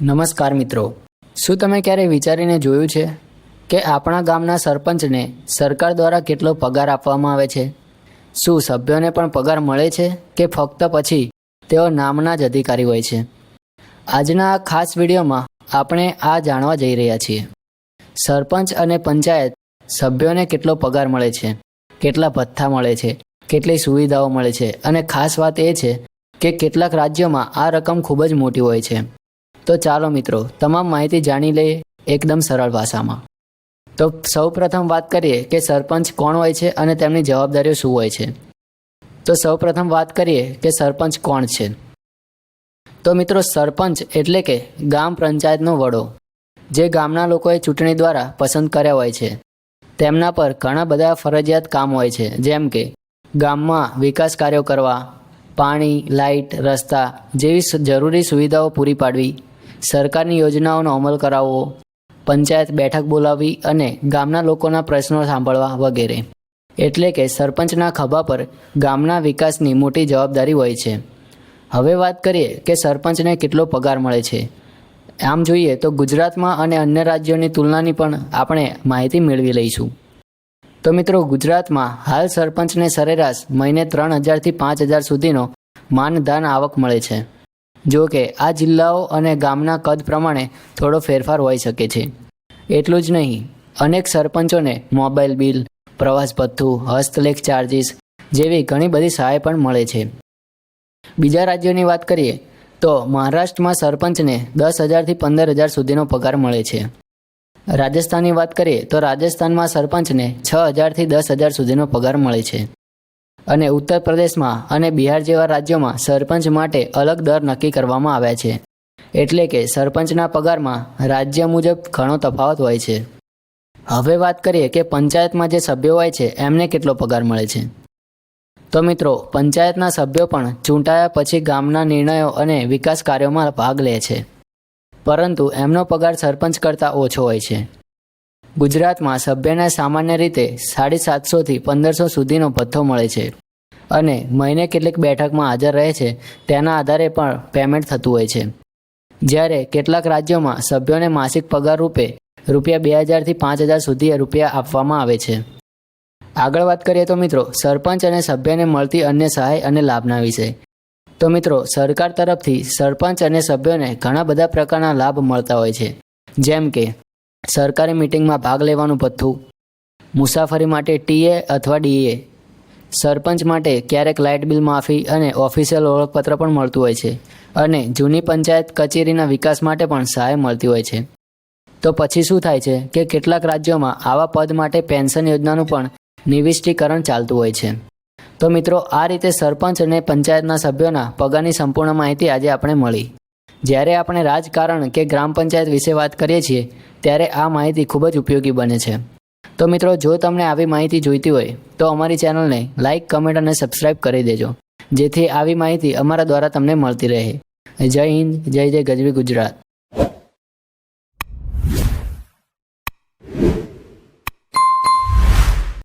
નમસ્કાર મિત્રો, શું તમે ક્યારે વિચારીને જોયું છે કે આપણા ગામના સરપંચને સરકાર દ્વારા કેટલો પગાર આપવામાં આવે છે? શું સભ્યોને પણ પગાર મળે છે કે ફક્ત પછી તેઓ નામના જ અધિકારી હોય છે? આજના આ ખાસ વિડીયોમાં આપણે આ જાણવા જઈ રહ્યા છીએ. સરપંચ અને પંચાયત સભ્યોને કેટલો પગાર મળે છે, કેટલા ભથ્થા મળે છે, કેટલી સુવિધાઓ મળે છે અને ખાસ વાત એ છે કે કેટલાક રાજ્યોમાં આ રકમ ખૂબ જ મોટી હોય છે. તો ચાલો મિત્રો, તમામ માહિતી જાણી લઈએ એકદમ સરળ ભાષામાં. તો સૌપ્રથમ વાત કરીએ કે સરપંચ કોણ હોય છે અને તેમની જવાબદારીઓ શું હોય છે. તો સૌપ્રથમ વાત કરીએ કે સરપંચ કોણ છે. તો મિત્રો, સરપંચ એટલે કે ગામ પંચાયતનો વડો, જે ગામના લોકોએ ચૂંટણી દ્વારા પસંદ કર્યા હોય છે. તેમના પર ઘણા બધા ફરજિયાત કામ હોય છે, જેમ કે ગામમાં વિકાસ કાર્યો કરવા, પાણી, લાઇટ, રસ્તા જેવી જરૂરી સુવિધાઓ પૂરી પાડવી, સરકારની યોજનાઓનો અમલ કરાવવો, પંચાયત બેઠક બોલાવવી અને ગામના લોકોના પ્રશ્નો સાંભળવા વગેરે. એટલે કે સરપંચના ખભા પર ગામના વિકાસની મોટી જવાબદારી હોય છે. હવે વાત કરીએ કે સરપંચને કેટલો પગાર મળે છે. આમ જોઈએ તો ગુજરાતમાં અને અન્ય રાજ્યોની તુલનાની પણ આપણે માહિતી મેળવી લઈશું. તો મિત્રો, ગુજરાતમાં હાલ સરપંચને સરેરાશ મહિને 3,000થી 5,000 સુધીનો માનધાન આવક મળે છે. જો કે આ જિલ્લાઓ અને ગામના કદ પ્રમાણે થોડો ફેરફાર હોઈ શકે છે. એટલું જ નહીં, અનેક સરપંચોને મોબાઈલ બિલ, પ્રવાસ ભથ્થું, હસ્તલેખ ચાર્જીસ જેવી ઘણી બધી સહાય પણ મળે છે. બીજા રાજ્યોની વાત કરીએ તો મહારાષ્ટ્રમાં સરપંચને 10,000થી 15,000 સુધીનો પગાર મળે છે. રાજસ્થાનની વાત કરીએ તો રાજસ્થાનમાં સરપંચને 6,000થી 10,000 સુધીનો પગાર મળે છે. અને ઉત્તર પ્રદેશમાં અને બિહાર જેવા રાજ્યોમાં સરપંચ માટે અલગ દર નક્કી કરવામાં આવ્યા છે. એટલે કે સરપંચના પગારમાં રાજ્ય મુજબ ઘણો તફાવત હોય છે. હવે વાત કરીએ કે પંચાયતમાં જે સભ્યો હોય છે એમને કેટલો પગાર મળે છે. તો મિત્રો, પંચાયતના સભ્યો પણ ચૂંટાયા પછી ગામના નિર્ણયો અને વિકાસ કાર્યોમાં ભાગ લે છે, પરંતુ એમનો પગાર સરપંચ કરતાં ઓછો હોય છે. ગુજરાતમાં સભ્યને સામાન્ય રીતે 750થી 1,500 સુધીનો ભથ્થો મળે છે અને મહિને કેટલીક બેઠકમાં હાજર રહે છે તેના આધારે પણ પેમેન્ટ થતું હોય છે. જ્યારે કેટલાક રાજ્યોમાં સભ્યોને માસિક પગાર રૂપે ₹2,000થી 5,000 સુધી રૂપિયા આપવામાં આવે છે. આગળ વાત કરીએ તો મિત્રો, સરપંચ અને સભ્યને મળતી અન્ય સહાય અને લાભના વિશે. તો મિત્રો, સરકાર તરફથી સરપંચ અને સભ્યોને ઘણા બધા પ્રકારના લાભ મળતા હોય છે, જેમ કે સરકારી મિટિંગમાં ભાગ લેવાનું ભથ્થું, મુસાફરી માટે ટીએ અથવા ડીએ, સરપંચ માટે ક્યારેક લાઇટ બિલ માફી અને ઓફિશિયલ ઓળખપત્ર પણ મળતું હોય છે, અને જૂની પંચાયત કચેરીના વિકાસ માટે પણ સહાય મળતી હોય છે. તો પછી શું થાય છે કે કેટલાક રાજ્યોમાં આવા પદ માટે પેન્શન યોજનાનું પણ નિવિષ્ટીકરણ ચાલતું હોય છે. તો મિત્રો, આ રીતે સરપંચ અને પંચાયતના સભ્યોના પગારની સંપૂર્ણ માહિતી આજે આપણે મળી. જ્યારે આપણે રાજકારણ કે ગ્રામ પંચાયત વિશે વાત કરીએ છીએ ત્યારે આ માહિતી ખૂબ જ ઉપયોગી બને છે. તો મિત્રો, જો તમને આવી માહિતી જોઈતી હોય તો અમારી ચેનલને લાઇક, કમેન્ટ અને સબસ્ક્રાઈબ કરી દેજો, જેથી આવી માહિતી અમારા દ્વારા તમને મળતી રહે. જય હિન્દ, જય જય ગજવી ગુજરાત.